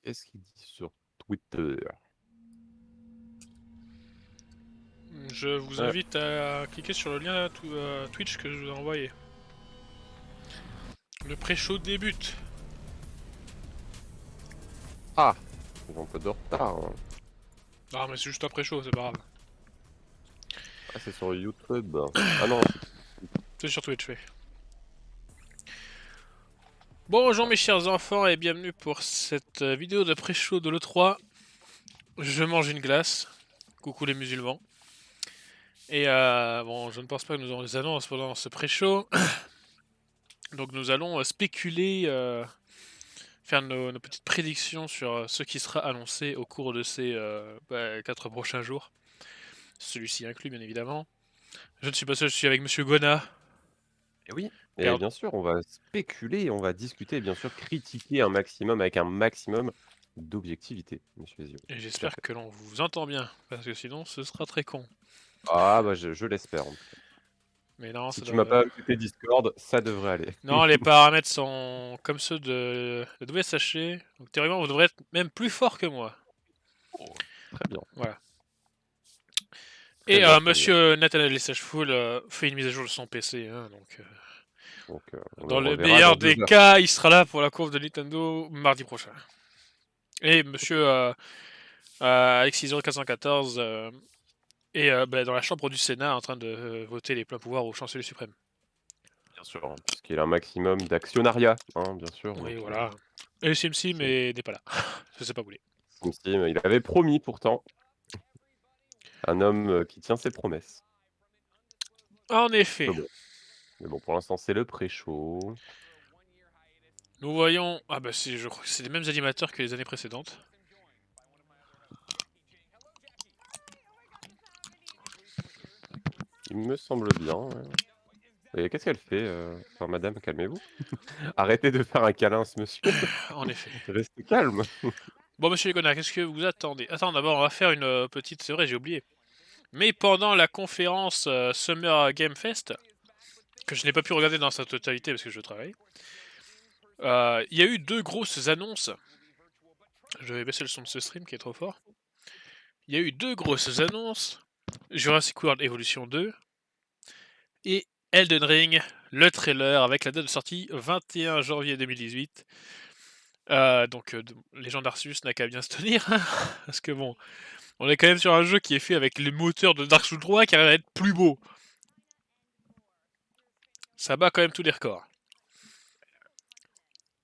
Qu'est-ce qu'il dit sur Twitter? Je vous Ah, invite à cliquer sur le lien Twitch que je vous ai envoyé. Le pré-show débute. ah! J'ai un peu de retard, hein. Ah mais c'est juste un pré-show, c'est pas grave. Ah, c'est sur YouTube. Ah non, c'est C'est sur Twitch, oui. Bonjour mes chers enfants et bienvenue pour cette vidéo de pré-show de l'E3. Je mange une glace. Coucou les musulmans. Et bon, je ne pense pas que nous aurons des annonces pendant ce pré-show. Donc nous allons spéculer, faire nos petites prédictions sur ce qui sera annoncé au cours de ces 4 prochains jours. Celui-ci inclus bien évidemment. Je ne suis pas seul, je suis avec Monsieur Gona. et oui, et Perdre. bien sûr, on va spéculer, on va discuter et bien sûr critiquer un maximum avec un maximum d'objectivité, monsieur Ezio. Et Tout à j'espère fait. que l'on vous entend bien, parce que sinon ce sera très con. Ah bah, je l'espère en tout cas. Mais non, Si ça tu m'as doit... pas ajouté Discord, ça devrait aller. Non, les paramètres sont comme ceux de WSHC, donc théoriquement vous devrez être même plus fort que moi. Oh, très bien, Voilà. très Et bien, très bien. Monsieur Nathaniel Lessachfull fait une mise à jour de son PC, hein, donc... Donc, on le dans le reverra dans meilleur des 2 heures. cas, il sera là pour la course de Nintendo mardi prochain. Et Monsieur Alexis 0414 est dans la chambre du Sénat en train de voter les pleins pouvoirs au chancelier suprême. Bien sûr, hein, puisqu'il a un maximum d'actionnariat, hein, bien sûr, Oui, donc voilà. Et SimSim c'est n'est pas là. Je sais pas où il est. Steam, il avait promis pourtant, un homme, qui tient ses promesses. En effet, Mais bon pour l'instant, c'est le pré-show. nous voyons... Ah bah je crois que c'est les mêmes animateurs que les années précédentes. Il me semble bien, ouais. Et qu'est-ce qu'elle fait, enfin madame, calmez-vous. Arrêtez de faire un câlin à ce monsieur. En effet. Restez calme. Bon, monsieur Legona, qu'est-ce que vous attendez? Attends, d'abord, on va faire une petite... C'est vrai, j'ai oublié. Mais pendant la conférence Summer Game Fest, que je n'ai pas pu regarder dans sa totalité parce que je travaille, il y a eu 2 grosses annonces. Je vais baisser le son de ce stream qui est trop fort. Il y a eu 2 grosses annonces. Jurassic World Evolution 2 et Elden Ring, le trailer avec la date de sortie 21 janvier 2018. Donc Legend Arceus n'a qu'à bien se tenir, hein, parce que bon, on est quand même sur un jeu qui est fait avec les moteurs de Dark Souls 3 qui arrive à être plus beau. Ça bat quand même tous les records.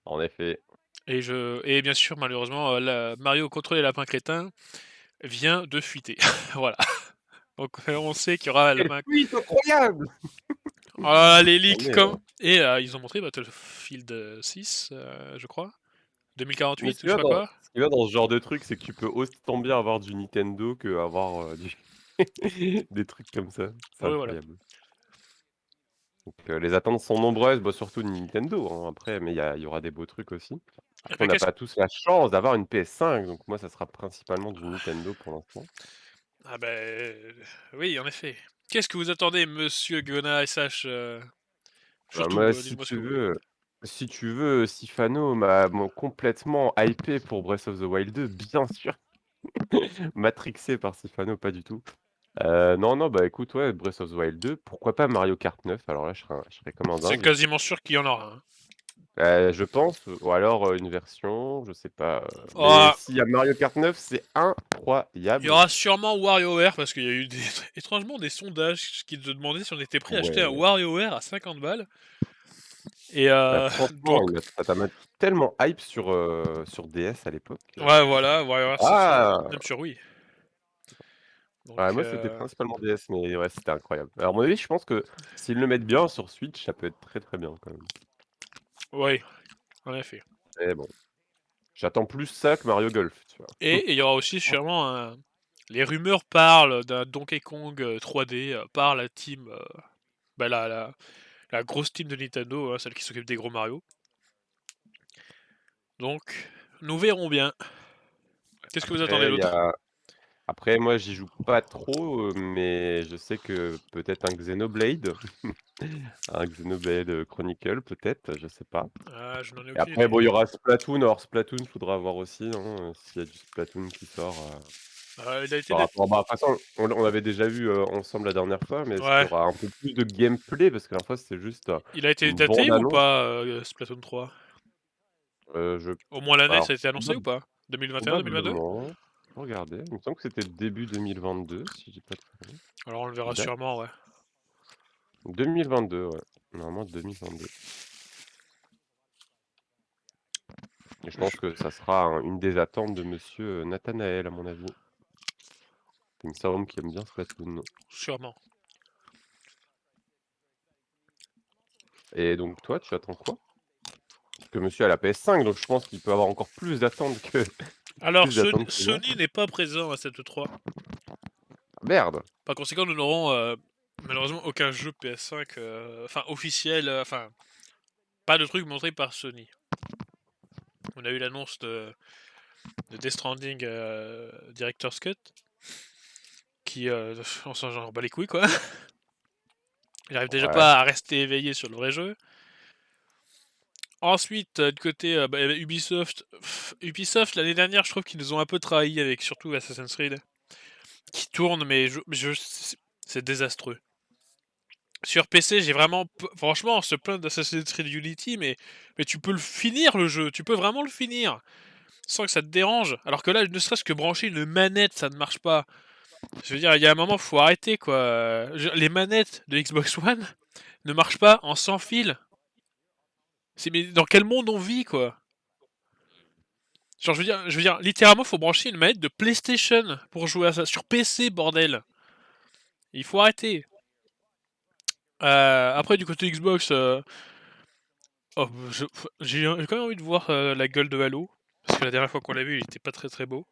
En effet. Et bien sûr, malheureusement, Mario contrôle les lapins crétins vient de fuiter. Voilà. Donc on sait qu'il y aura le Quelle lapin. fuite incroyable! Ah, les Non leaks mais, comme. Et ils ont montré Battlefield 6, je crois. mais ce 2048 ou qu'il je y sais a pas dans quoi. ce qu'il y a dans ce genre de truc, c'est que tu peux autant bien avoir du Nintendo qu'avoir, du des trucs comme ça. C'est Oui, voilà. incroyable. Donc, les attentes sont nombreuses, bah, surtout de Nintendo, hein, après, mais il y aura des beaux trucs aussi. Eh Après, on ben, n'a pas tous la chance d'avoir une PS5, donc moi, ça sera principalement du Nintendo pour l'instant. Ah ben, oui, en effet. Qu'est-ce que vous attendez, monsieur Gona SH Bah, Surtout, moi, dites-moi ce que vous voulez. si tu veux, Sifano m'ont complètement hypé pour Breath of the Wild 2, bien sûr. Matrixé par Sifano, pas du tout. Non, non, bah, écoute, ouais, Breath of the Wild 2, pourquoi pas Mario Kart 9? Alors là, je serais comme un C'est dingue. quasiment sûr qu'il y en aura un. Je pense, ou alors, une version, je sais pas, mais Ah, s'il y a Mario Kart 9, c'est il y incroyable. aura sûrement WarioWare parce qu'il y a eu étrangement des sondages qui te demandaient si on était prêt à acheter un Ouais, WarioWare à 50 balles. Et bah, franchement, donc, ça m'a tellement hype sur DS à l'époque. ouais, voilà, WarioWare Ah! même sur Wii. Ouais, Donc, moi, c'était principalement DS, mais ouais, c'était incroyable. Alors, à mon avis, je pense que s'ils le mettent bien sur Switch, ça peut être très, très bien quand même. oui, en effet. Mais bon, j'attends plus ça que Mario Golf, tu vois? Et il y aura aussi sûrement un... Les rumeurs parlent d'un Donkey Kong 3D par la team, bah, la grosse team de Nintendo, hein, celle qui s'occupe des gros Mario. Donc, nous verrons bien. Qu'est-ce que vous attendez Après, d'autre? Après moi, j'y joue pas trop, mais je sais que peut-être un Xenoblade, un Xenoblade, Chronicle peut-être, je sais pas. Ah, je n'en ai Et aucune après idée. bon, il y aura Splatoon. Alors Splatoon, faudra voir aussi, hein, s'il y a du Splatoon qui sort, Il a été par rapport bah, de toute façon, on l'avait déjà vu, ensemble la dernière fois, mais est-ce qu'il y ouais. aura un peu plus de gameplay? Parce que la dernière fois, c'était juste, Il a été une daté bande ou annonce. pas, Splatoon 3? Je Au moins l'année, alors ça a été annoncé ou pas? 2021-2022? probablement, je vais regarder, il me semble que c'était début 2022 si je dis pas de conneries. Alors on le verra Date? sûrement, ouais. 2022, ouais, normalement 2022 et je pense Je que ça sera une des attentes de monsieur, Nathanaël à mon avis. Il me semble qu'il aime bien Splatoon sûrement. et donc toi, tu attends quoi? Parce que monsieur a la PS5, donc je pense qu'il peut avoir encore plus d'attentes que Alors plus d'attentes que moi. Sony n'est pas présent à cette E3. Ah merde! Par conséquent, nous n'aurons malheureusement aucun jeu PS5, enfin officiel, enfin pas de truc montré par Sony. On a eu l'annonce de Death Stranding Director's Cut, qui on s'en genre bat les couilles quoi. J'arrive déjà Ouais, pas à rester éveillé sur le vrai jeu. Ensuite, du côté Ubisoft, Ubisoft l'année dernière, je trouve qu'ils nous ont un peu trahi avec surtout Assassin's Creed, qui tourne, mais c'est désastreux. Sur PC, j'ai vraiment, franchement, on se plaint d'Assassin's Creed Unity, mais tu peux le finir le jeu, tu peux vraiment le finir sans que ça te dérange. Alors que là, ne serait-ce que brancher une manette, ça ne marche pas. Je veux dire, il y a un moment, faut arrêter quoi. Les manettes de Xbox One ne marchent pas en sans fil. Mais dans quel monde on vit quoi? Genre, je veux dire, littéralement, faut brancher une manette de PlayStation pour jouer à ça sur PC, bordel. Il faut arrêter. Après, du côté Xbox, oh, j'ai quand même envie de voir la gueule de Halo. Parce que la dernière fois qu'on l'a vu, il était pas très très beau.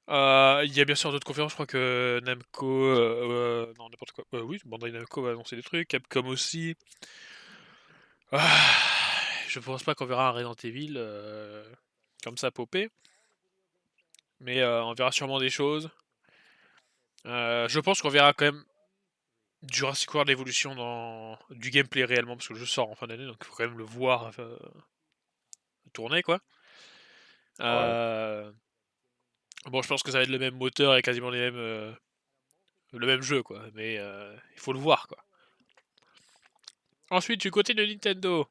Il y a bien sûr d'autres conférences, je crois que Namco. Non, n'importe quoi. Oui, Bandai Namco va annoncer des trucs. Capcom aussi. Je pense pas qu'on verra un Resident Evil comme ça popper. Mais on verra sûrement des choses. Je pense qu'on verra quand même Jurassic World Evolution dans du gameplay réellement, parce que le jeu sort en fin d'année, donc il faut quand même le voir tourner, quoi. ouais. Euh, Bon, je pense que ça va être le même moteur et quasiment le même jeu, quoi. Mais il faut le voir, quoi. Ensuite, du côté de Nintendo,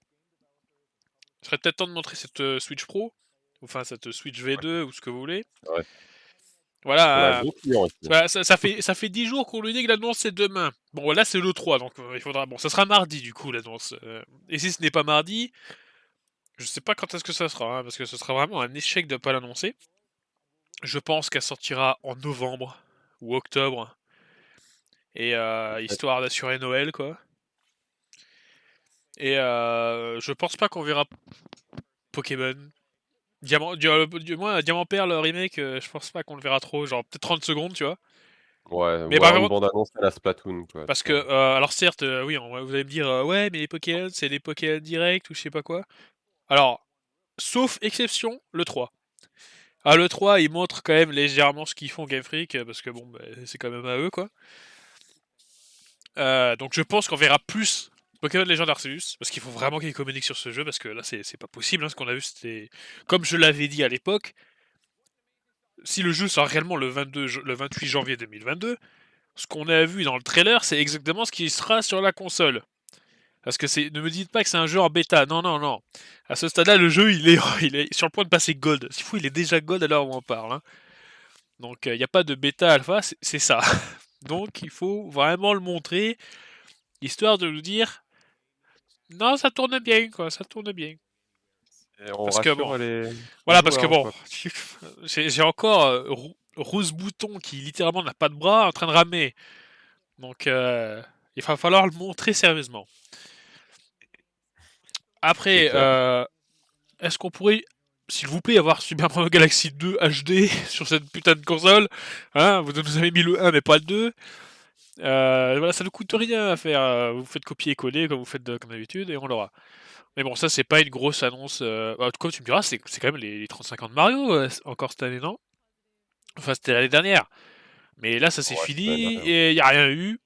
il serait peut-être temps de montrer cette Switch Pro, enfin cette Switch V2 ou ce que vous voulez. Ouais, on a un Voilà, gros client ici. voilà, ça fait 10 jours qu'on lui dit que l'annonce c'est demain. Bon, là c'est le 3, donc il faudra. Bon, ça sera mardi du coup l'annonce. Et si ce n'est pas mardi, je sais pas quand est-ce que ça sera, hein, parce que ce sera vraiment un échec de pas l'annoncer. Je pense qu'elle sortira en novembre ou octobre, et Peut-être. histoire d'assurer Noël, quoi. Et je pense pas qu'on verra Pokémon. Du moins, Diamant Perle remake, je pense pas qu'on le verra trop, genre peut-être 30 secondes, tu vois. Ouais, Mais ou par alors une contre, bande annonce à la Splatoon quoi, tu parce que, vois? alors certes, oui, vous allez me dire, ouais, mais les Pokémon, c'est les Pokémon Direct ou je sais pas quoi. Alors, sauf exception, le 3. Ah, le 3, ils montrent quand même légèrement ce qu'ils font Game Freak, parce que bon, bah, c'est quand même à eux, quoi. Donc je pense qu'on verra plus Pokémon Legend Arceus, parce qu'il faut vraiment qu'ils communiquent sur ce jeu, parce que là, c'est pas possible, hein, ce qu'on a vu, c'était... Comme je l'avais dit à l'époque, si le jeu sort réellement le 28 janvier 2022, ce qu'on a vu dans le trailer, c'est exactement ce qui sera sur la console. Parce que ne me dites pas que c'est un jeu en bêta. Non, non, non. À ce stade-là, le jeu, il est sur le point de passer Gold. S'il faut, il est déjà Gold à l'heure où on parle, hein. Donc, il n'y a pas de bêta alpha, c'est ça. Donc, il faut vraiment le montrer, histoire de nous dire, non, ça tourne bien, quoi, ça tourne bien. Et on Parce que bon, rassure les voilà, parce que joueurs, bon, quoi. j'ai encore Rose Bouton qui littéralement n'a pas de bras en train de ramer. Donc, il va falloir le montrer sérieusement. C'est Après, clair. est-ce qu'on pourrait, s'il vous plaît, avoir Super Mario Galaxy 2 HD sur cette putain de console? Hein, vous nous avez mis le 1 mais pas le 2. Voilà, ça ne coûte rien à faire. Vous faites copier-coller comme vous faites comme d'habitude et on l'aura. Mais bon, ça c'est pas une grosse annonce. Comme tu me diras, c'est quand même les 35 ans de Mario encore cette année, non? Enfin, c'était l'année dernière. Mais là, ça s'est Ouais, c'était l'année fini dernière. et y a rien eu.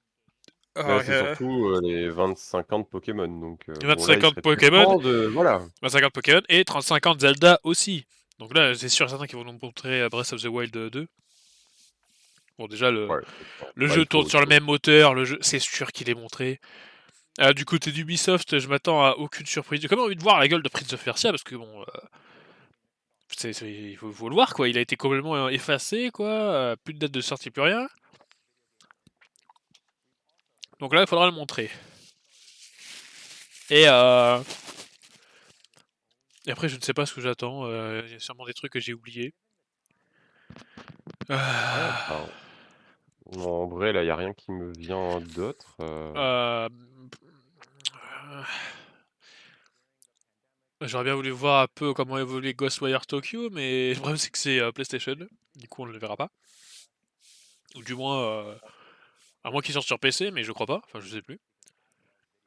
Là, Alors, c'est surtout, les 25 ans de Pokémon, donc bon là, il 25 ans de serait peut-être Pokémon, temps de voilà. 25 ans de Pokémon et 35 ans de Zelda aussi. Donc là, c'est sûr et certain qu'ils vont nous montrer Breath of the Wild 2. Bon, déjà, Ouais, c'est ça. le Bah, jeu il tourne faut sur le même moteur, le jeu, c'est sûr qu'il est montré. Du côté d'Ubisoft, je m'attends à aucune surprise. J'ai quand même envie de voir la gueule de Prince of Persia parce que bon, il faut le voir quoi. Il a été complètement effacé quoi. Plus de date de sortie, plus rien. Donc là, il faudra le montrer. Et, euh, et après, je ne sais pas ce que j'attends. Il y a sûrement des trucs que j'ai oubliés. ouais, Euh, bah, en vrai, là, il y a rien qui me vient d'autre, euh, J'aurais bien voulu voir un peu comment évoluer Ghostwire Tokyo, mais le problème c'est que c'est PlayStation. Du coup, on ne le verra pas. Ou du moins, à moins qu'il sorte sur PC, mais je crois pas. Enfin, je sais plus.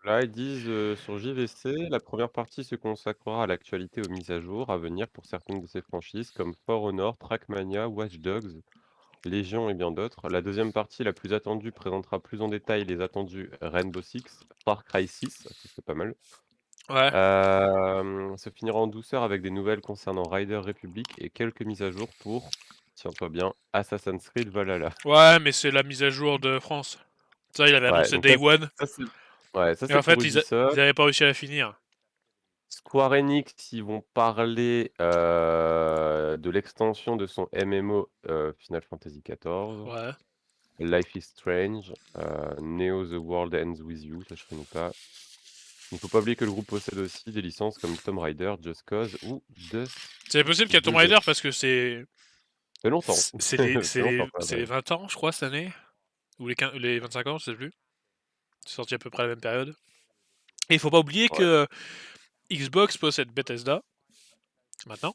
là, ils disent, sur JVC, la première partie se consacrera à l'actualité, aux mises à jour à venir pour certaines de ces franchises comme For Honor, Trackmania, Watch Dogs, Légion et bien d'autres. La deuxième partie, la plus attendue, présentera plus en détail les attendus Rainbow Six, Far Cry 6, ça c'est pas mal. Ouais. Se finira en douceur avec des nouvelles concernant Rider Republic et quelques mises à jour pour, tiens-toi bien, Assassin's Creed Valhalla. Ouais, mais c'est la mise à jour de France. Ça, il avait Ouais, annoncé donc Day One. ça c'est ouais, ça Et c'est en pour fait, ils Ubisoft. avaient pas réussi à la finir. Square Enix, ils vont parler, de l'extension de son MMO, Final Fantasy XIV, Ouais. Life is Strange, Neo: The World Ends With You, ça je connais pas. Il ne faut pas oublier que le groupe possède aussi des licences comme Tomb Raider, Just Cause ou Dust C'est possible qu'il y a Tomb 2 Raider parce que c'est. Ça fait longtemps, ça fait longtemps quand C'est les même. 20 ans, je crois, cette année. Ou les 25 ans, je sais plus. C'est sorti à peu près à la même période. Et il faut pas oublier Ouais, que Xbox possède Bethesda, maintenant.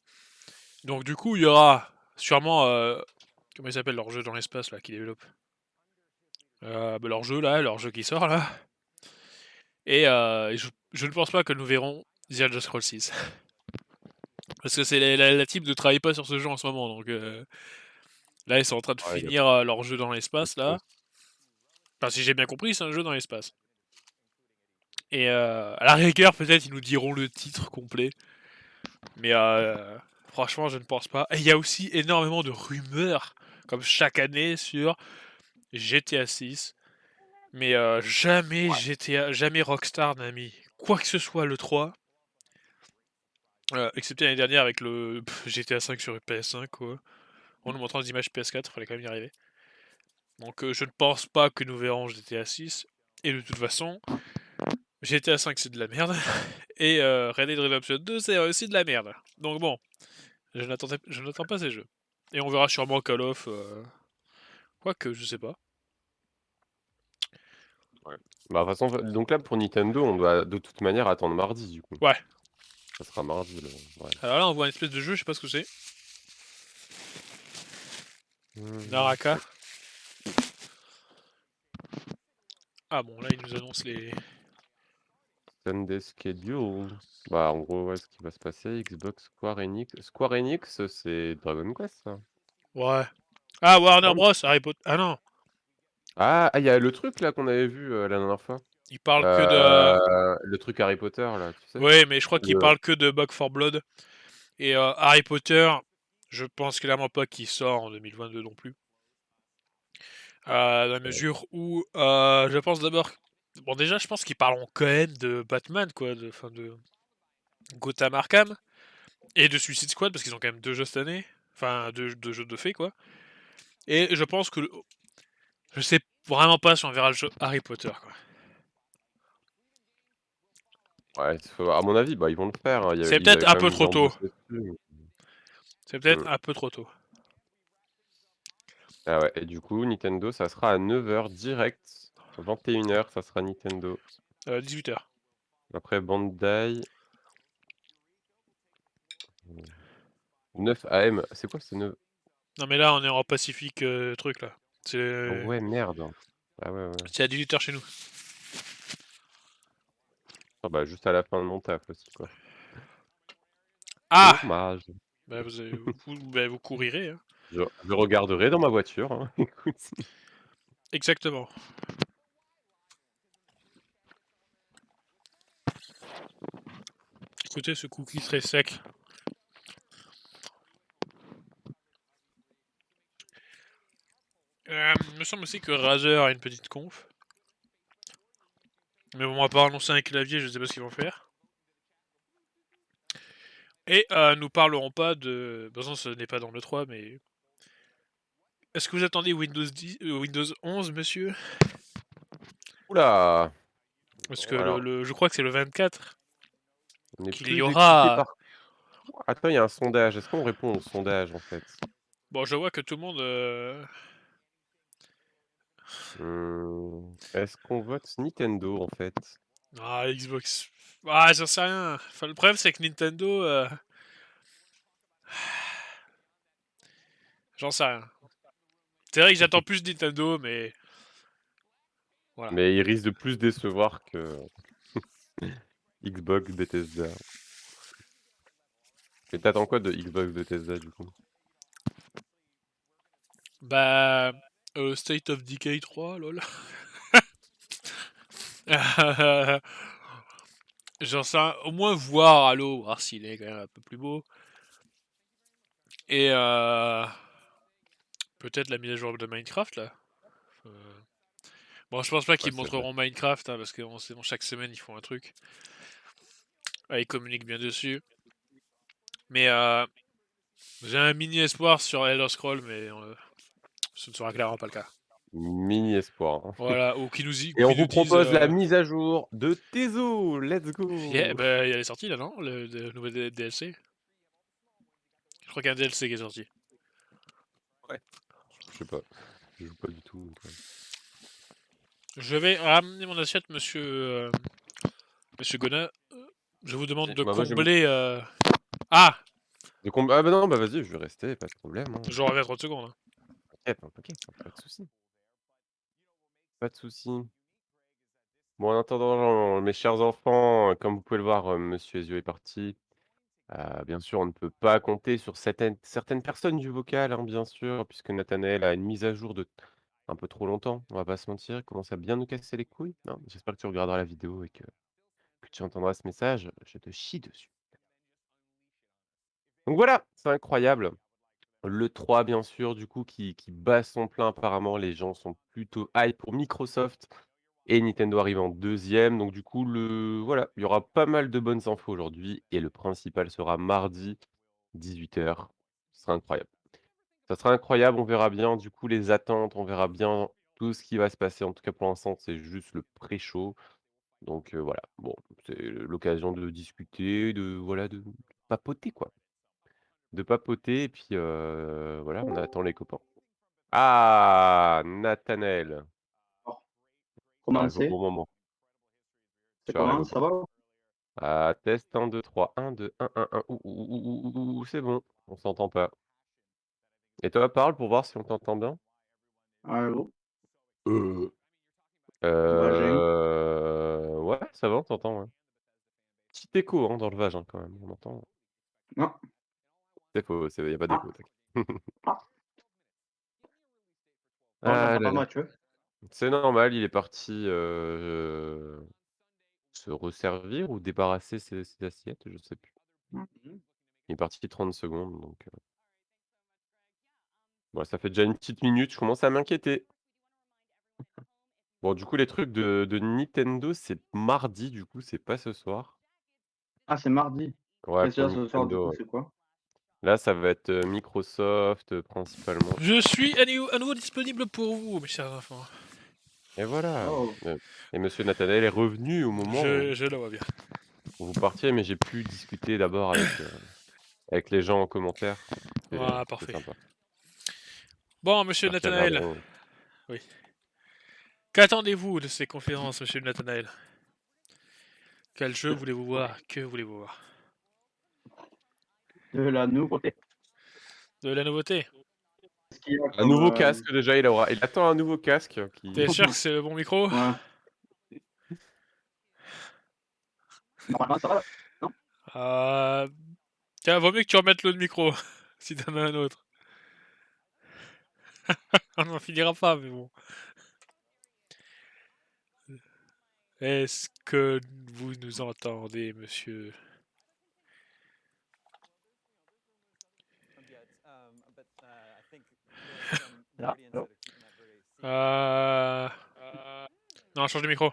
Donc du coup, il y aura sûrement... comment il s'appelle leur jeu dans l'espace, là, qui développe leur jeu, là, leur jeu qui sort, là. Et je ne pense pas que nous verrons The Elder Scrolls 6. Parce que c'est la team ne travaille pas sur ce jeu en ce moment, donc... là, ils sont en train de ouais, il y a finir leur jeu dans peu de l'espace, là. chance. Enfin, si j'ai bien compris, c'est un jeu dans l'espace. Et à la rigueur, peut-être ils nous diront le titre complet. Mais franchement, je ne pense pas. Et il y a aussi énormément de rumeurs, comme chaque année, sur GTA 6. Mais jamais GTA, jamais Rockstar n'a mis quoi que ce soit le 3. Excepté l'année dernière avec le GTA 5 sur PS5, quoi. En nous montrant des images PS4, fallait quand même y arriver. Donc je ne pense pas que nous verrons GTA 6. Et de toute façon, GTA 5 c'est de la merde. Et Red Dead Redemption 2 c'est aussi de la merde. Donc bon, je n'attends pas ces jeux. Et on verra sûrement Call of. Quoique, je sais pas. Ouais. Bah, de toute façon, donc là, pour Nintendo, on doit de toute manière attendre mardi, du coup. Ouais. Ça sera mardi, le ouais. Alors là, on voit une espèce de jeu, je sais pas ce que c'est. Naraka. Tac. Ah bon, là, il nous annonce les. Sunday Schedule. Bah, en gros, ouais, ce qui va se passer, Xbox, Square Enix. Square Enix, c'est Dragon Quest, ça? Ouais. Ah, Warner Ah oui. Bros. Harry Potter. Ah non. Il y a le truc là qu'on avait vu, la dernière fois. Il parle que de. Le truc Harry Potter là, tu sais? Ouais, mais je crois qu'il Le parle que de Back 4 Blood. Et Harry Potter, je pense clairement pas qu'il sort en 2022 non plus. Dans la mesure où je pense d'abord. Bon, déjà, je pense qu'ils parleront quand même de Batman, quoi. Enfin, de Gotham Arkham. Et de Suicide Squad, parce qu'ils ont quand même deux jeux cette année. Enfin, deux jeux de fait, quoi. Et je pense que. Je sais vraiment pas si on verra le jeu Harry Potter, quoi. ouais, à mon avis, bah, ils vont le faire, hein. C'est Ils avaient peut-être un quand peu même trop bien tôt. bossé dessus. C'est peut-être Mmh. un peu trop tôt. Ah ouais et du coup, Nintendo, ça sera à 9h direct. 21h, ça sera Nintendo. 18h. Après Bandai, 9 AM. C'est quoi ce 9? Non, mais là, on est en Pacifique truc, là. Ah C'est ouais, merde. Ah ouais, ouais. c'est à 18h chez nous. Ah bah, juste à la fin de mon taf aussi, quoi. Ah Dommage. bah, vous courirez, hein. Je regarderai dans ma voiture, hein, écoute. Exactement. Écoutez ce cookie très sec. Il me semble aussi que Razer a une petite conf. Mais bon, à part annoncer un clavier, je sais pas ce qu'ils vont faire. Et nous parlerons pas de... De toute façon, ce n'est pas dans le 3, mais... Est-ce que vous attendez Windows 10, Windows 11, monsieur? Ouh là! Parce que Alors, je crois que c'est le 24 on est qu'il y plus excité aura... par attends, il y a un sondage. Est-ce qu'on répond au sondage, en fait? Bon, je vois que tout le monde... Est-ce qu'on vote Nintendo, en fait? Ah, Xbox... Ah, j'en sais rien. Enfin, le problème, c'est que Nintendo... J'en sais rien. C'est vrai que j'attends plus Nintendo, mais... Voilà. Mais il risque de plus décevoir que Xbox Bethesda. Mais t'attends quoi de Xbox Bethesda, du coup? Bah... State of Decay 3, lol. J'en sais rien. Au moins voir Halo, voir s'il est quand même un peu plus beau. Et peut-être la mise à jour de Minecraft, là. Euh, Bon, je pense pas Ouais, qu'ils ça peut montreront Minecraft, hein, parce que chaque semaine, ils font un truc. Ah, ils communiquent bien dessus. Mais j'ai un mini espoir sur Elder Scrolls, mais ce ne sera clairement pas le cas. mini espoir, hein. Voilà, ou Et on qui vous nous disent... propose la mise à jour de Tezo. Let's Yeah, go! bah, elle est sortie là, non? Le nouvel DLC? Je crois qu'il y a un DLC qui est sorti. Ouais. Je sais pas, je joue pas du tout, donc Je vais ramener mon assiette, monsieur Gona. Je vous demande de bah, moi, j'aime combler... Ah! ah bah, non, bah, vas-y, je vais rester, pas de problème, hein. Je reviens 30 secondes, hein. T'inquiète, hein, t'inquiète, hein, pas de souci, pas de souci. Bon, en attendant, mes chers enfants, comme vous pouvez le voir, monsieur Ezio est parti. Bien sûr, on ne peut pas compter sur certaines personnes du vocal, hein, bien sûr, puisque Nathanaël a une mise à jour de un peu trop longtemps, on va pas se mentir, il commence à bien nous casser les couilles. Non, j'espère que tu regarderas la vidéo et que tu entendras ce message, je te chie dessus. Donc voilà, c'est incroyable. Le 3 bien sûr, du coup, qui bat son plein apparemment, les gens sont plutôt hype pour Microsoft et Nintendo arrive en deuxième. Donc du coup, voilà, il y aura pas mal de bonnes infos aujourd'hui et le principal sera mardi 18h. Ce sera incroyable. Ça sera incroyable, on verra bien du coup les attentes, on verra bien tout ce qui va se passer. En tout cas, pour l'instant, c'est juste le pré-show. Donc voilà, bon, c'est l'occasion de discuter, de voilà, de papoter quoi. De papoter et puis, voilà, on attend les copains. Ah! Nathanaël, Alors, tu comment arrives au c'est? bon moment, C'est tu arrives comment? au bon Ça va? ah test 1 2 3 1 2 1 1 1 c'est bon, on s'entend pas. Et toi, parle pour voir si on t'entend bien? Allô? Heu. Vagin? Ouais, ça va, on t'entend, ouais. Petit écho, hein, dans le vagin quand même, on entend. Non. C'est faux, il y a pas Ah, d'écho, t'inquiète. ah. Non, Ah j'entends là pas là, Mathieu. c'est normal, il est parti, se resservir ou débarrasser ses assiettes, je sais plus. Mhm. Il est parti 30 secondes donc ouais, ça fait déjà une petite minute, je commence à m'inquiéter. Bon, du coup, les trucs de Nintendo, c'est mardi, du coup, c'est pas ce soir. Ah, c'est mardi. Ouais, Qu'est-ce qu'il pour y a ce soir, du Nintendo, coup, ouais. c'est quoi? Là, ça va être, Microsoft, principalement. Je suis à nouveau disponible pour vous, mes chers enfants. Et voilà, Oh, et monsieur Nathanaël est revenu au moment Je le vois bien. où vous partiez, mais j'ai pu discuter d'abord avec les gens en commentaire. Voilà, C'était parfait. sympa. Bon, monsieur J'espère qu'ils Nathanaël. regarderont. Oui. Qu'attendez-vous de ces conférences, monsieur Nathanaël? Quel jeu voulez-vous voir? Que voulez-vous voir? de la nouveauté. De la nouveauté? Qu'est-ce qu'il y a Un comme, nouveau casque déjà, il attend un nouveau casque qui T'es sûr que c'est le bon micro? ouais, normalement ça va, non? Euh... Tiens, vaut mieux que tu remettes l'autre micro, si t'en as un autre. On n'en finira pas, mais bon. Est-ce que vous nous entendez, monsieur? Là, là. Non, change de micro.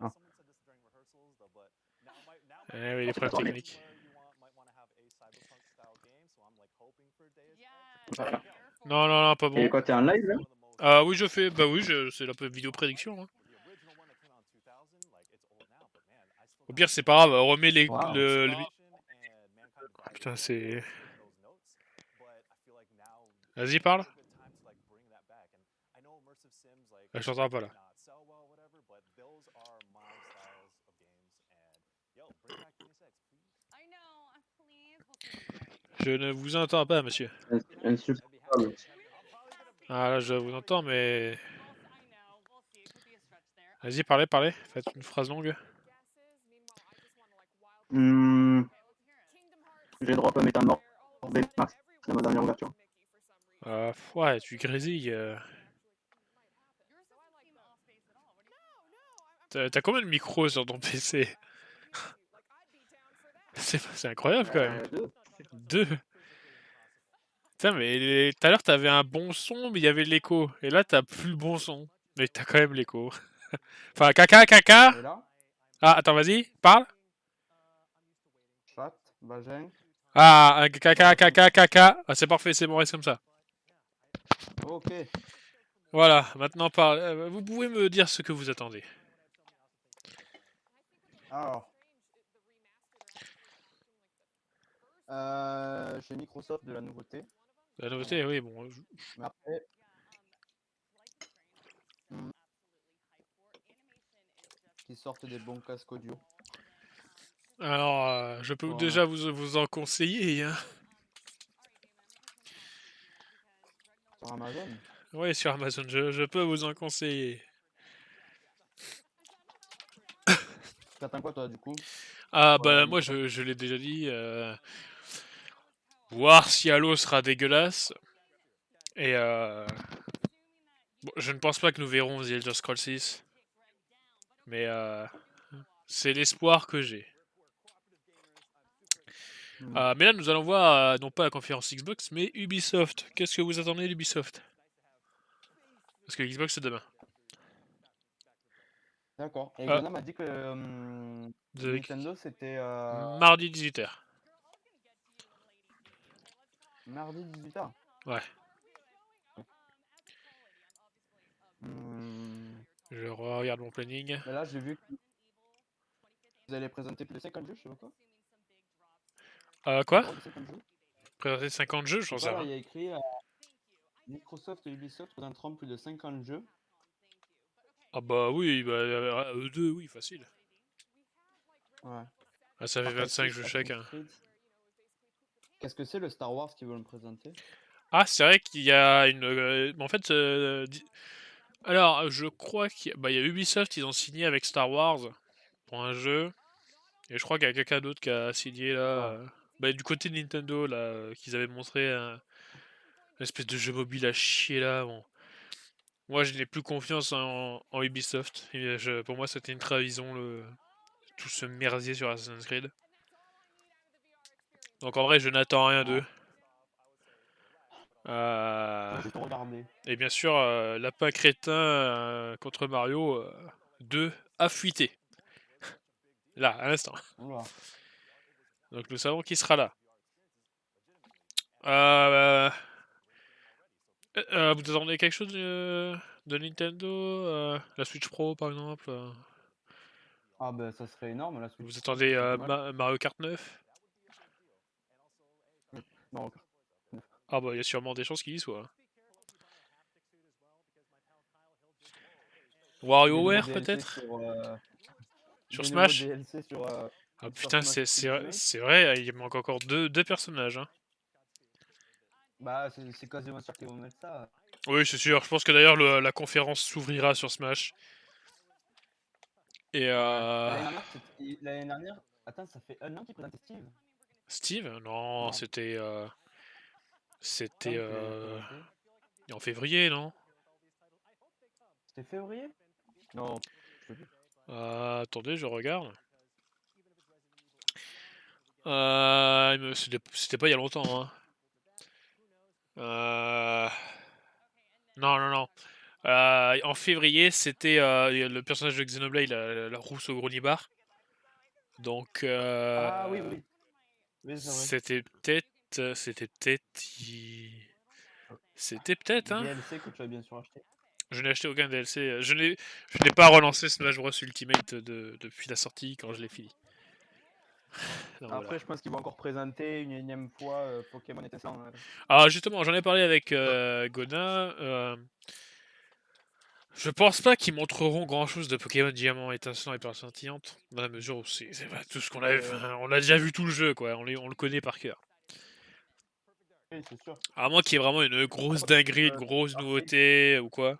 Ah. Eh oui, les problèmes techniques. Non, non, non, pas Et bon. quoi, t'es en live là? Ah oui, je fais. Bah oui, c'est la vidéo prédiction. Hein. Au pire, c'est pas grave, on remet les. Waouh. Putain, c'est. Vas-y, parle. Je t'entends pas là. Je ne vous entends pas, monsieur. Insupportable. Ah là, je vous entends, mais. Vas-y, parlez, parlez. Faites une phrase longue. J'ai drop un métamorphe Max. C'est ma dernière ouverture. Ouais, tu grésilles. T'as combien de micros sur ton PC? C'est incroyable quand même. Deux. Putain, mais tout à l'heure t'avais un bon son, mais il y avait de l'écho. Et là t'as plus le bon son. Mais t'as quand même l'écho. Enfin, caca, caca. Et là, Ah, attends, vas-y, parle. chat, vagin. Ah, caca, caca, caca. Ah, c'est parfait, c'est bon, reste comme ça. Ok. Voilà, maintenant parle. Vous pouvez me dire ce que vous attendez. Alors, chez Microsoft de la nouveauté. La nouveauté, oui, bon. Mais après, qui sortent des bons casques audio. Alors, je peux Voilà. déjà vous en conseiller. Hein. Sur Amazon. Oui, sur Amazon, je peux vous en conseiller. T'attends quoi toi du coup? Ah, bah, Ouais, moi, Microsoft. je l'ai déjà dit. Voir si Halo sera dégueulasse. Et bon, je ne pense pas que nous verrons The Elder Scrolls 6. Mais c'est l'espoir que j'ai. Mais là, nous allons voir, non pas la conférence Xbox, mais Ubisoft. Qu'est-ce que vous attendez d'Ubisoft? Parce que Xbox, c'est demain. D'accord. Et Ah. Glenn m'a dit que Nintendo c'était Mardi 18h. mardi 18h. Ouais. Hmm. Je regarde mon planning. Mais là j'ai vu que vous allez présenter plus de 50 jeux, je sais pas quoi. Quoi? Plus de 50 jeux. Présenter 50 jeux, Je j'en sais sais pas, là rien. il y a écrit Microsoft et Ubisoft présenteront plus de 50 jeux. Ah bah oui, bah, eux deux, oui, facile. Ouais. Ah, ça fait 25 jeux chacun. Qu'est-ce que c'est le Star Wars qu'ils veulent me présenter? Ah, c'est vrai qu'il y a une... en fait, alors, je crois qu'il y a Ubisoft, ils ont signé avec Star Wars pour un jeu. Et je crois qu'il y a quelqu'un d'autre qui a signé là. Bah, du côté de Nintendo, là, qu'ils avaient montré une espèce de jeu mobile à chier là. Bon. Moi, je n'ai plus confiance en Ubisoft. Et pour moi, c'était une trahison, tout ce merdier sur Assassin's Creed. Donc en vrai, je n'attends rien d'eux. J'ai tout regardé. Et bien sûr, Lapin Crétin contre Mario 2 a fuité. Là, à l'instant. Oula. Donc nous savons qui sera là. Vous attendez quelque chose de Nintendo la Switch Pro par exemple Ah ben ça serait énorme la Switch Vous Pro, attendez c'est dommage. Mario Kart 9 Non, Ah bah il y a sûrement des chances qu'il y soit. des nouveaux WarioWare DLC peut-être sur Sur des nouveaux Smash DLC sur Ah sur putain, Smash Ultimate. c'est vrai, il manque encore deux personnages. Hein. Bah c'est quasiment sûr qu'ils vont mettre ça. Oui, c'est sûr. Je pense que d'ailleurs la conférence s'ouvrira sur Smash. Et L'année dernière, attends, ça fait un an qu'ils présentent Steve. Steve Non, Non. c'était Quand qu'ils l'avaient présenté. Et en février, non? C'était février? Non, je sais plus. Attendez, je regarde. C'était pas il y a longtemps, hein. Non, non, non. En février, c'était le personnage de Xenoblade, la rousse au gros nibar. Donc, Ah oui, oui. Oui, c'est vrai. c'était peut-être, c'était peut-être, hein. DLC que tu as bien sûr acheté. Je n'ai acheté aucun DLC. Je n'ai pas relancé Smash Bros Ultimate depuis la sortie quand je l'ai fini. Donc, voilà. Après, je pense qu'ils vont encore présenter une énième fois Pokémon étincelant. Alors justement, j'en ai parlé avec Gona. Je pense pas qu'ils montreront grand chose de Pokémon Diamant étincelant et Perle scintillante, dans la mesure où c'est pas tout ce qu'on a vu. Enfin, on a déjà vu tout le jeu, quoi. On le connaît par cœur. Oui, c'est sûr. À moins qu'il y ait vraiment une grosse dinguerie, une grosse Arceus, nouveauté ou quoi.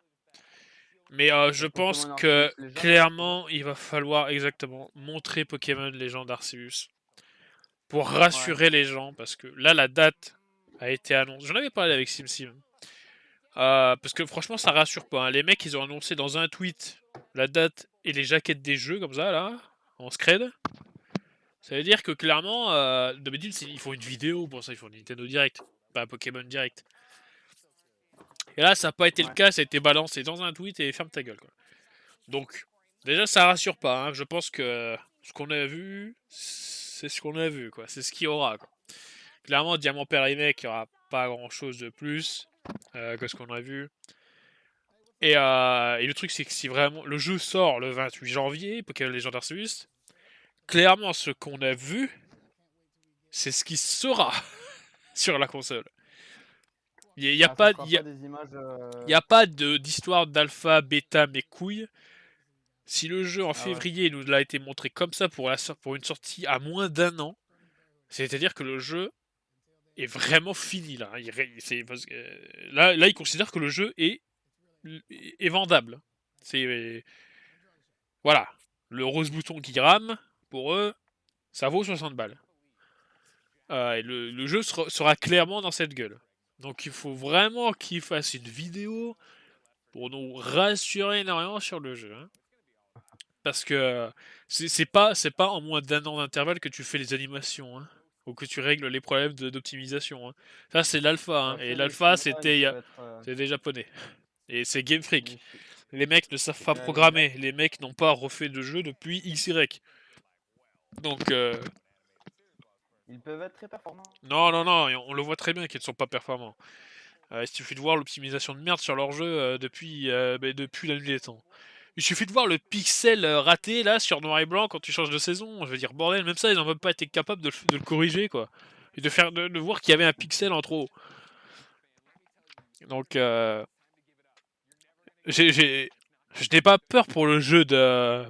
Mais je pense Pokémon que Arceus Légende, clairement, il va falloir exactement montrer Pokémon Légende Arceus pour rassurer les gens, parce que là, la date a été annoncée. J'en avais parlé avec SimSim. Parce que franchement, ça rassure pas, hein. Les mecs, ils ont annoncé dans un tweet la date et les jaquettes des jeux, comme ça, là, en scred. Ça veut dire que clairement, d'habitude, ils font une vidéo pour ça, ils font une Nintendo Direct, pas un Pokémon Direct. Et là, ça n'a pas été le cas, ça a été balancé dans un tweet et ferme ta gueule, quoi. Donc, déjà, ça rassure pas, hein. Je pense que ce qu'on a vu, c'est ce qu'on a vu, quoi. C'est ce qu'il y aura, quoi. Clairement, Diamant Père Remake, il n'y aura pas grand chose de plus que ce qu'on a vu. Et le truc, c'est que si vraiment le jeu sort le 28 janvier, Pokémon Legend Arceus, clairement, ce qu'on a vu, c'est ce qui sera sur la console. Il n'y a, ça pas, sera y a, pas des images. y a pas d'histoire d'alpha, bêta, mes couilles. Si le jeu en Ah ouais. février nous l'a été montré comme ça pour une sortie à moins d'1 an, c'est-à-dire que le jeu est vraiment fini là. Là, il considère que le jeu est vendable. C'est voilà, le rose bouton qui rame pour eux, ça vaut 60 balles. Et le jeu sera clairement dans cette gueule. Donc il faut vraiment qu'ils fassent une vidéo pour nous rassurer énormément sur le jeu, hein. Parce que c'est pas en moins d'1 an d'intervalle que tu fais les animations, hein, ou que tu règles les problèmes d'optimisation, hein. Ça c'est l'alpha, hein, et Après, les l'alpha timelines, ça va être. c'est des japonais. Et c'est Game Freak. Les chi- Les mecs ne savent pas les programmer, les mecs n'ont pas refait de jeu depuis XY. Donc Ils peuvent être très performants. non, non, non, on le voit très bien qu'ils ne sont pas performants. Il suffit de voir l'optimisation de merde sur leur jeu depuis la nuit des temps. Il suffit de voir le pixel raté là sur noir et blanc quand tu changes de saison. Je veux dire, bordel, même ça, ils n'ont même pas été capables de le corriger, quoi. Et de voir qu'il y avait un pixel en trop. Donc, je n'ai pas peur pour le jeu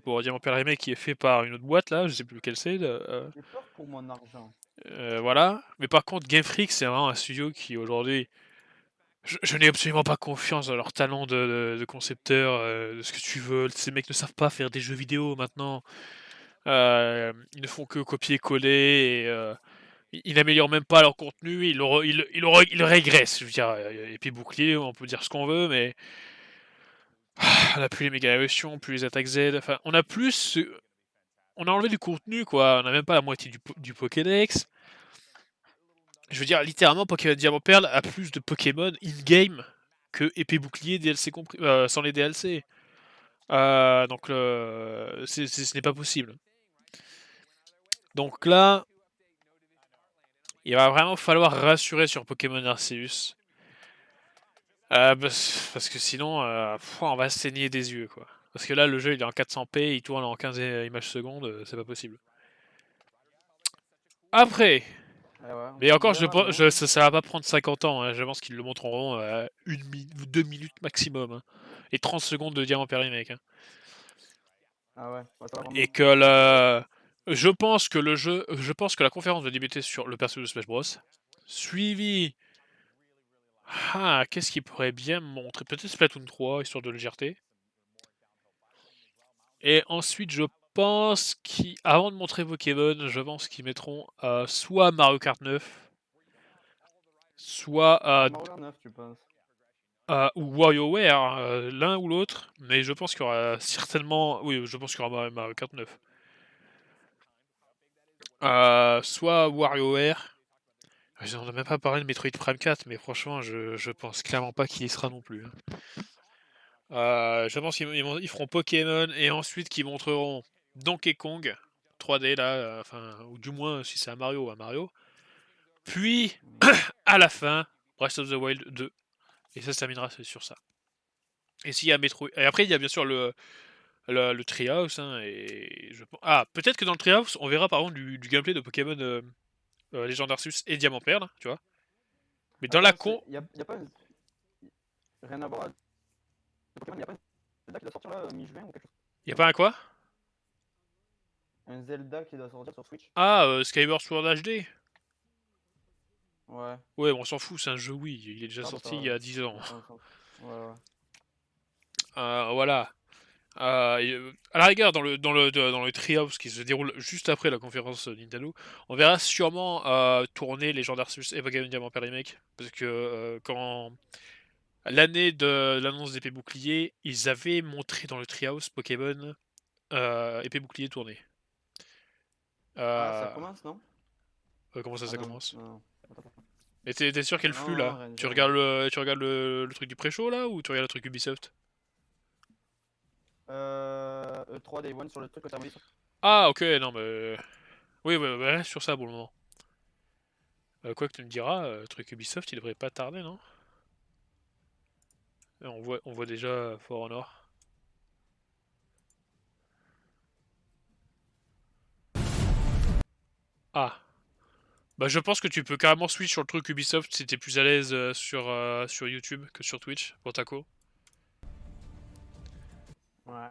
pour dire mon père remake qui est fait par une autre boîte là, je sais plus lequel c'est. J'ai peur pour mon argent. Voilà. Mais par contre, Game Freak, c'est vraiment un studio qui aujourd'hui. Je n'ai absolument pas confiance dans leur talent de concepteur, de ce que tu veux. Ces mecs ne savent pas faire des jeux vidéo maintenant. Ils ne font que copier-coller et ils n'améliorent même pas leur contenu. Ils régressent. Je veux dire, épée bouclier, on peut dire ce qu'on veut, mais on a plus les méga évolutions, plus les attaques Z. Enfin, on a plus. On a enlevé du contenu, quoi. On n'a même pas la moitié du Pokédex. Je veux dire, littéralement, Pokémon Diamant Perle a plus de Pokémon in-game que épée bouclier DLC compris, sans les DLC. Donc, ce n'est pas possible. Donc là, il va vraiment falloir rassurer sur Pokémon Arceus. Parce que sinon, on va se saigner des yeux, quoi. Parce que là, le jeu, il est en 400p, il tourne en 15 images secondes, c'est pas possible. Après, Ouais, mais encore, on verra bien. ça va pas prendre 50 ans, hein. Je pense qu'ils le montreront à 2 minutes maximum, hein. Et 30 secondes de diamant périmètre, hein. Ah ouais, ça va Et vraiment. que je pense que la conférence va débuter sur le perso de Smash Bros. Suivi. Qu'est-ce qu'il pourrait bien me montrer? Peut-être Splatoon 3, histoire de légèreté. Et ensuite, je pense qu'avant de montrer Pokémon, je pense qu'ils mettront soit Mario Kart 9, soit Mario 9, tu penses? ou WarioWare, l'un ou l'autre, mais je pense qu'il y aura certainement... Oui, je pense qu'il y aura Mario Kart 9. Soit WarioWare... On n'a même pas parlé de Metroid Prime 4, mais franchement, je pense clairement pas qu'il y sera non plus. Je pense qu'ils feront Pokémon, et ensuite qu'ils montreront Donkey Kong 3D, là, enfin, ou du moins, si c'est un Mario. Puis, à la fin, Breath of the Wild 2. Et ça se terminera sur ça. Et s'il y a Metroid... Et après, il y a bien sûr le Treehouse, hein, et Ah, peut-être que dans le Treehouse, on verra par contre du gameplay de Pokémon Légendaire Arceus et Diamant Perle, tu vois. Mais dans la con... Y a pas rien à voir avec Pokémon, y a pas un Zelda qui doit sortir là mi-juin ou quelque chose? Y a pas un quoi? Un Zelda qui doit sortir sur Switch? Ah, Skyward Sword HD. Ouais. Ouais, bon, on s'en fout, c'est un jeu Wii, il est déjà Ah bah sorti il y a 10 ans. Ouais. Voilà. À la rigueur, dans le Treehouse qui se déroule juste après la conférence Nintendo, on verra sûrement tourner Légendaire Arceus et Pokémon Diamant Perle Remake. Parce que quand l'année de l'annonce d'épée bouclier, ils avaient montré dans le Treehouse Pokémon épée bouclier tourné. Ah, ça commence, non? Comment ça, Ah ça non, commence? non. Attends. Mais t'es sûr quel Non, flux non, là? rien, Tu rien. regardes le truc du pré-show là, ou tu regardes le truc Ubisoft? 3 Day One sur le truc que t'as envoyé sur... Ah, ok, non mais... Oui, ouais, reste sur ça pour le moment. Quoi que tu me diras, truc Ubisoft, il devrait pas tarder, non? On voit déjà For Honor. Ah. Bah je pense que tu peux carrément switch sur le truc Ubisoft si t'es plus à l'aise sur YouTube que sur Twitch, pour ta co. Ouais. Ouais,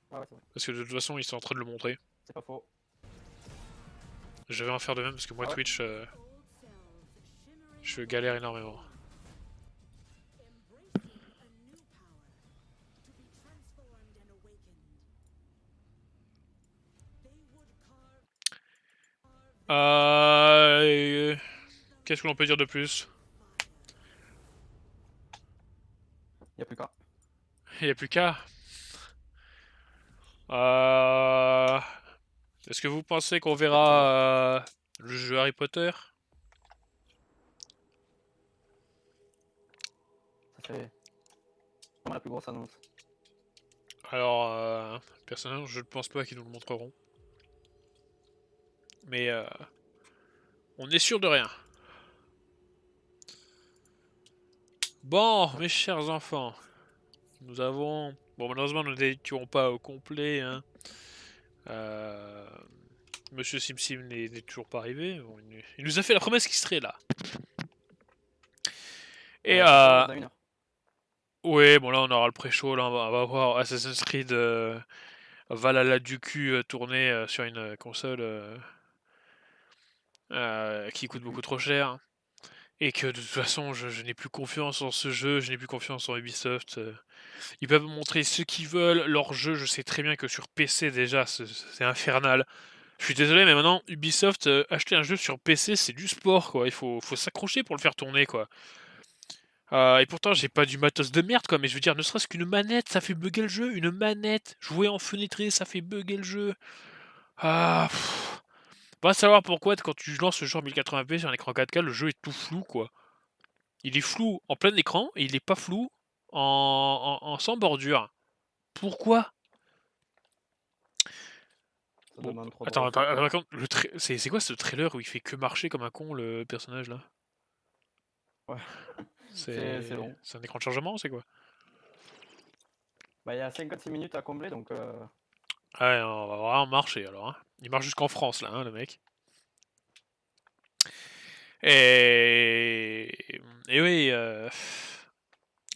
c'est vrai. Parce que de toute façon, ils sont en train de le montrer. C'est pas faux. Je vais en faire de même parce que moi, Ah ouais? Twitch, je galère énormément. Qu'est-ce que l'on peut dire de plus? Y a plus qu'à. Il n'y a plus qu'à. Euh... Est-ce que vous pensez qu'on verra le jeu Harry Potter? Ça fait vraiment la plus grosse annonce. Alors, personnellement, je ne pense pas qu'ils nous le montreront. Mais on est sûr de rien. Bon, mes chers enfants, nous avons... Bon, malheureusement, nous n'étions pas au complet, hein. Monsieur Sim n'est toujours pas arrivé. Bon, il nous a fait la promesse qu'il serait là. Et Dans 1 heure. ouais, bon là on aura le pré-show, là on va voir Assassin's Creed Valhalla du cul tourner sur une console qui coûte beaucoup trop cher. Et que de toute façon je n'ai plus confiance en ce jeu, je n'ai plus confiance en Ubisoft. Ils peuvent montrer ce qu'ils veulent, leur jeu, je sais très bien que sur PC déjà c'est infernal. Je suis désolé mais maintenant Ubisoft, acheter un jeu sur PC c'est du sport quoi, il faut s'accrocher pour le faire tourner quoi. Et pourtant, j'ai pas du matos de merde, quoi, mais je veux dire, ne serait-ce qu'une manette, ça fait bugger le jeu. Une manette, jouer en fenêtré, ça fait bugger le jeu. Ah, va savoir pourquoi, quand tu lances ce jeu en 1080p sur un écran 4K, le jeu est tout flou, quoi. Il est flou en plein écran, et il est pas flou en sans bordure. Pourquoi? Ça Bon, demande trop de attends, ressources. attends, c'est quoi ce trailer où il fait que marcher comme un con, le personnage, là? Ouais. C'est long. c'est un écran de chargement, c'est quoi? Bah, il y a 56 minutes à combler, donc... Ouais, on va vraiment marcher, alors, hein. Il marche jusqu'en France, là, hein, le mec. Et, et oui,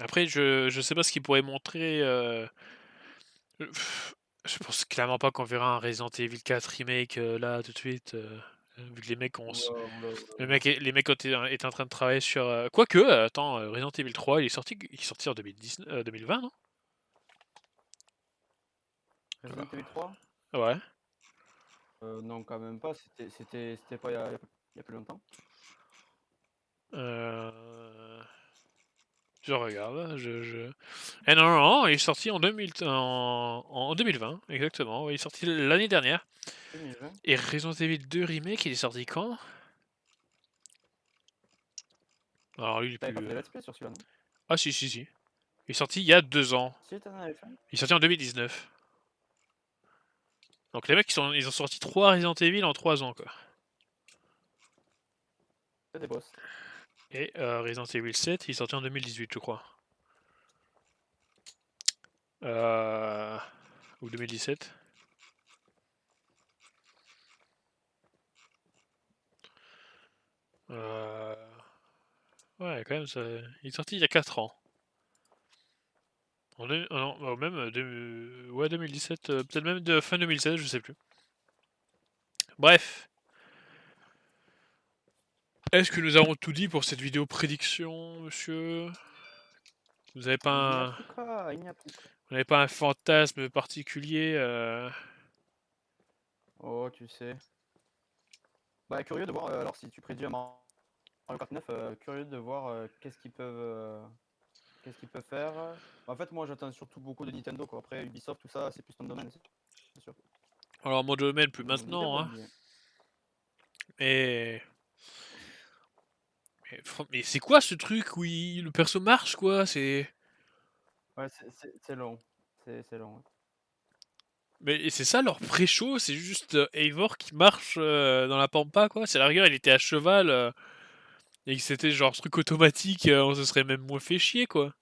après, je sais pas ce qu'il pourrait montrer. Je pense clairement pas qu'on verra un Resident Evil 4 remake là tout de suite. Vu que les mecs ont, les mecs étaient en train de travailler sur. Quoique, attends, Resident Evil 3, il est sorti en 2019, 2020, non? Resident Evil 3? Ouais. Non, quand même pas. C'était pas il y a plus longtemps. Euh, Je regarde, Eh non, il est sorti en 2020, exactement. Ouais, il est sorti l'année dernière. 2020. Et Resident Evil 2 Remake, il est sorti quand? Alors lui, il est T'avais pas plus... fait des let's play sur celui-là, non? Ah si, si, si. Il est sorti il y a 2 ans. Si, t'en avais fait? Il est sorti en 2019. Donc les mecs, ils ont sorti 3 Resident Evil en 3 ans, quoi. C'est des boss. Et Resident Evil 7, il est sorti en 2018, je crois. Ou 2017. Ouais, quand même, il est sorti il y a 4 ans. Non, même ouais, 2017, peut-être même de fin 2016, je sais plus. Bref. Est-ce que nous avons tout dit pour cette vidéo prédiction, monsieur? Vous avez Il n'y pas a un... plus qu'à, il n'y a plus qu'à. Vous n'avez pas un fantasme particulier Oh, tu sais. Bah, curieux de voir, alors si tu prédis un Mario Kart 9, curieux de voir qu'est-ce qu'ils peuvent faire. En fait, moi j'attends surtout beaucoup de Nintendo, quoi. Après, Ubisoft, tout ça, c'est plus ton domaine, c'est sûr. Alors, mon domaine, plus Ils maintenant, développent hein. bien. Et... Mais c'est quoi ce truc où le perso marche, quoi? C'est... Ouais, c'est long. C'est long. Ouais. Mais c'est ça leur pré-show, c'est juste Eivor qui marche dans la pampa, quoi. C'est la rigueur, il était à cheval et que c'était genre truc automatique, on se serait même moins fait chier, quoi.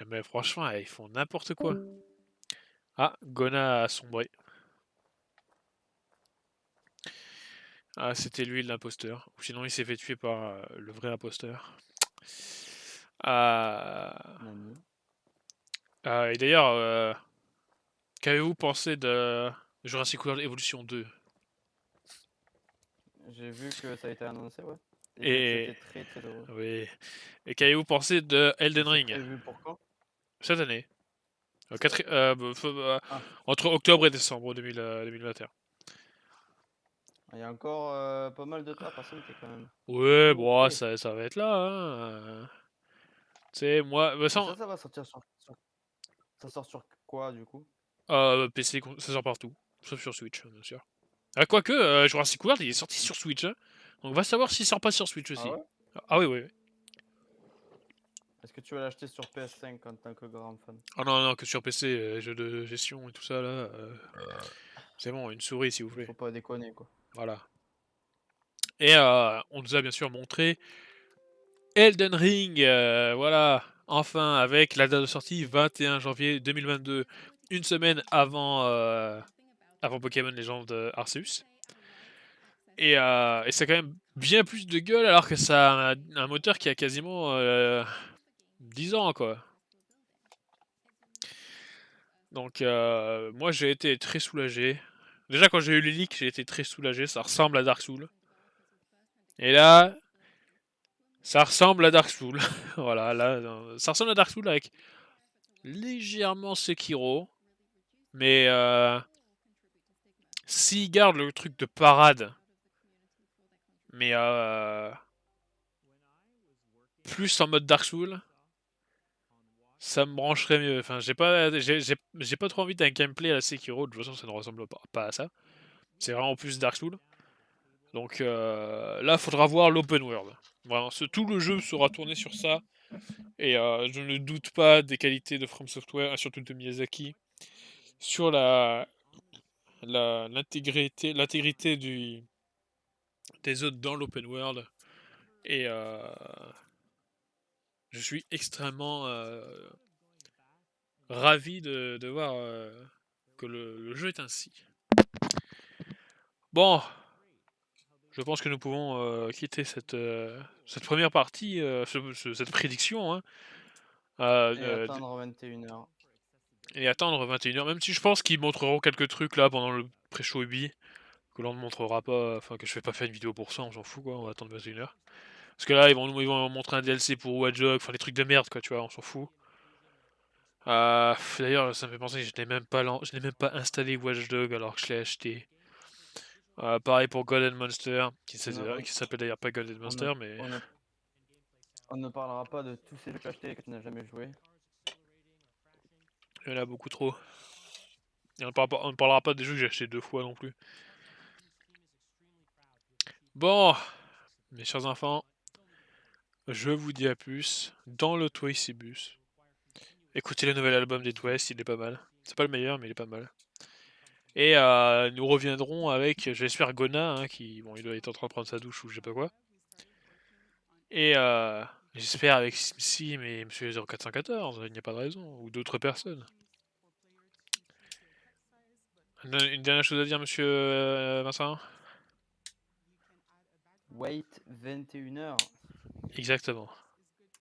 Mais franchement, ils font n'importe quoi. Ah, Gona a sombré. Ah, c'était lui l'imposteur. Ou sinon, il s'est fait tuer par le vrai imposteur. Ah, Nani. et d'ailleurs, qu'avez-vous pensé de Jurassic World Evolution 2? J'ai vu que ça a été annoncé, ouais. Et que Et c'était très très heureux. oui. Et qu'avez-vous pensé de Et Elden c'est Ring prévu pour quand? cette année? Ah, Entre octobre et décembre 2021. il y a encore pas mal de temps à patienter quand même. Ouais, Ok. bon, ça va être là, hein. Tu sais, moi, Et ça va sortir ça sort sur quoi du coup? PC, ça sort partout. Sauf sur Switch, bien sûr. Ah, quoique, Jurassic World, il est sorti sur Switch, hein. Donc, va savoir s'il sort pas sur Switch Ah aussi. ouais? Ah oui, oui, oui. Est-ce que tu vas l'acheter sur PS5 en tant que grand fan? Ah non, non, que sur PC, jeux de gestion et tout ça, là. C'est bon, une souris, s'il vous plaît. Faut pas déconner quoi. Voilà. Et on nous a bien sûr montré Elden Ring, voilà, enfin, avec la date de sortie 21 janvier 2022, une semaine avant Pokémon Legend Arceus. Et c'est quand même bien plus de gueule alors que ça a un moteur qui a quasiment 10 ans, quoi. Donc moi j'ai été très soulagé. Déjà quand j'ai eu les leaks, j'ai été très soulagé, ça ressemble à Dark Souls. Et là, ça ressemble à Dark Souls. Voilà, là, ça ressemble à Dark Souls avec légèrement Sekiro. Mais s'ils gardent le truc de parade, mais plus en mode Dark Souls, ça me brancherait mieux. Enfin, j'ai pas trop envie d'un gameplay à la Sekiro. De toute façon, ça ne ressemble pas à ça. C'est vraiment plus Dark Souls. Donc là, faudra voir l'open world. Voilà, tout le jeu sera tourné sur ça. Et je ne doute pas des qualités de From Software, et surtout de Miyazaki, sur l'intégrité des autres dans l'open world. Et je suis extrêmement ravi de voir que le jeu est ainsi. Bon, je pense que nous pouvons quitter cette première partie, cette prédiction, hein, Et attendre 21h. et attendre 21h, même si je pense qu'ils montreront quelques trucs là pendant le pré-show Ubi, que l'on ne montrera pas, enfin que je vais pas faire une vidéo pour ça, on s'en fout quoi, on va attendre 21h. Parce que là, ils vont montrer un DLC pour Watch Dogs, enfin des trucs de merde quoi, tu vois, on s'en fout. D'ailleurs, ça me fait penser que je n'ai même pas installé Watch Dogs alors que je l'ai acheté. Pareil pour Golden Monster, qui On a, on, s'appelle d'ailleurs pas Golden on a, Monster, mais on a On ne parlera pas de tous ces jeux que tu as achetés et que tu n'as jamais joué. Il y en a beaucoup trop. Et on ne parlera pas des jeux que j'ai achetés 2 fois non plus. Bon, mes chers enfants, je vous dis à plus dans le Toysibus. Écoutez le nouvel album des Twice, il est pas mal. C'est pas le meilleur, mais il est pas mal. Et nous reviendrons avec, j'espère, Gona, hein, qui, bon, il doit être en train de prendre sa douche ou je sais pas quoi. Et j'espère avec Sim et Monsieur 0414, il n'y a pas de raison, ou d'autres personnes. Une dernière chose à dire, Monsieur Vincent? Wait 21h. Exactement.